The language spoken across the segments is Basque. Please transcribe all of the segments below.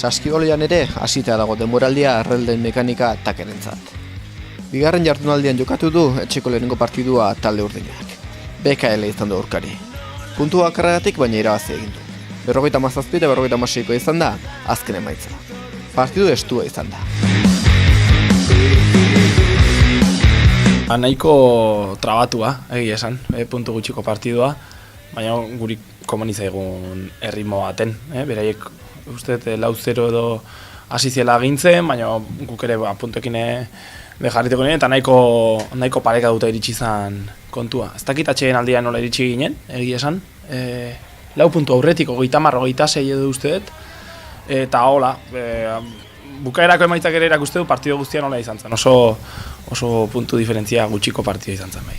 Saskibaloian ere hasita dago denboraldia Relden Mekanika takerentzat. Bigarren jardunaldian jokatu du etxeko lehenengo partidua talde urdinak. BKL izan du aurkari. Puntu bakarragatik baina irabazi egin du. 57 eta 56 izan da azken emaitza. Partidu estua izan da. Nahiko trabatua, egia esan, puntu gutxiko partidua, baina guri komeni zaigun erritmo baten. Beraiek uste 4-0 edo hasi ziela gintzen, baina guk ere puntuekin jarriteko ginen, eta nahiko pareka dute iritsi izan kontua. Ez dakit atxeen aldian nola iritsi ginen, egia esan. 4 puntu aurretik, 30-26 edo uste dut, eta hola, bukaerako emaitzak ere erakuste du partido guztian nola izan zen, oso puntu diferentzia gutxiko partida izan zen bai.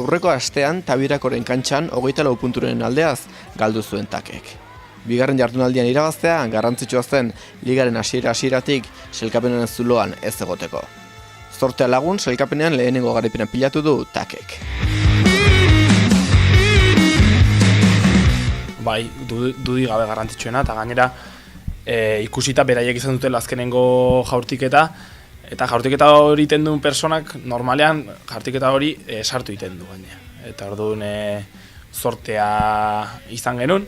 Aurreko astean Tabirakoren kantxan 24 punturen aldeaz galdu zuen takek. Bigarren jardunaldian irabaztea garrantzitsua zen ligaren hasieratik sailkapenen zuloan ez egoteko. Zortea lagun sailkapenean lehenengo garaipena pilatu du takek. Bai, dudi gabe garrantzitsuena, eta gainera ikusita beraiek izan dutela azkenengo jaurtiketa, eta jaurtiketa hori iten duen personak normalean jaurtiketa hori sartu iten du gaina. Eta orduan zortea izan genuen,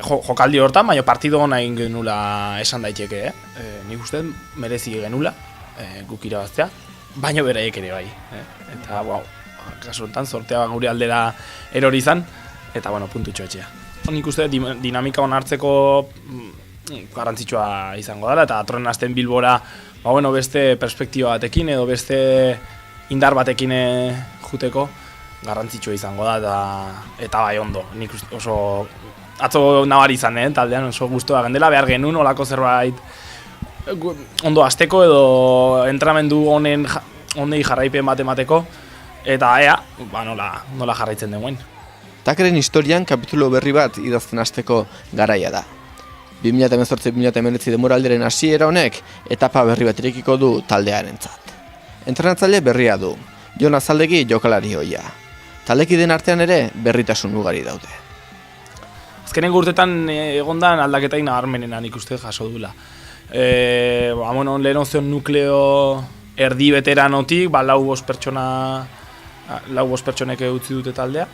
jokaldi hortan, baina partido hona egin genula esan daiteke. Nik uste merezi genula guk irabaztea, baina beraiek ere bai. Eta, kasu honetan, zortea gure aldera erori izan, eta, puntutxo etxea. Nik uste dinamika hon hartzeko garrantzitsua izango dela, eta atorren hasten Bilbora beste perspektiba batekin edo beste indar batekin juteko garrantzitsua izango da, eta bai ondo. Nik oso atzo nabari izan, taldean oso guztua gendela, behar genuen olako zerbait ondo hasteko edo entrenamendu honei jarraipen bat emateko, eta nola jarraitzen denuen. Takeren historian kapitulo berri bat idazten hasteko garaia da. 2018-2019 denboraldiaren hasiera honek etapa berri bat irekiko du taldearentzat. Entrenatzaile berria du, Jon Azaldegi jokalari ohia. Taldekideen artean ere berritasun ugari daude. Azkenengo urtetan egondan aldaketain nabarmenena nik uste jaso dula. Lehen ozion nukleo erdi veteranotik, 4 pertsonek utzi dute taldea,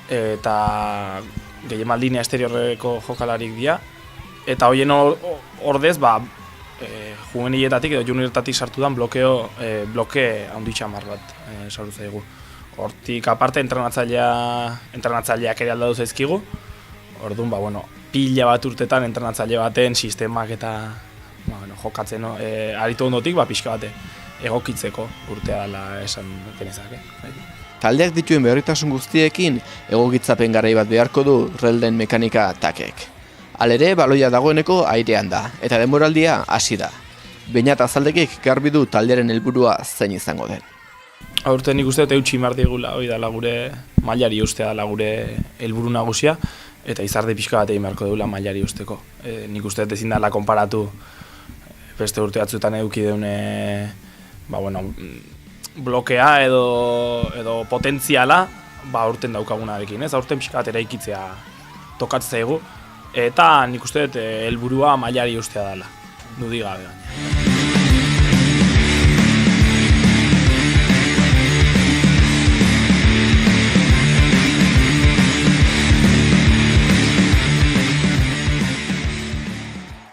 eta gehien Maldini Exteriorreko jokalarik dira, eta horien ordez, juveniletatik edo junioretatik sartu den bloke handi txamar bat sartu zaigu. Hortik aparte entrenatzaileak ere aldatu zaizkigu, orduan, pila bat urtetan entrenatzaile baten sistemak eta jokatzen aritu ondotik, pixka bate egokitzeko urtea dela esan genezake. Taldeak dituen berritasun guztiekin egokitzapen garai bat beharko du Relden Mekanika takek. Halere, baloia dagoeneko airean da, eta denboraldia hasi da. Beñat Azaldegik garbi du taldearen helburua zein izango den. Aurten nik uste eutxi mar digula, hori dela gure mailari ustea dela gure helburu nagusia, eta izarde pixka bat egin beharko dugula mailari usteko. Nik uste ezin dela konparatu beste urte batzuetan eduki deune blokea edo potentziala aurten daukagunarekin, ez? Aurten pixka bat eraikitzea tokatzen zaigu, eta nik uste helburua mailari ustea dela, dudi gabe.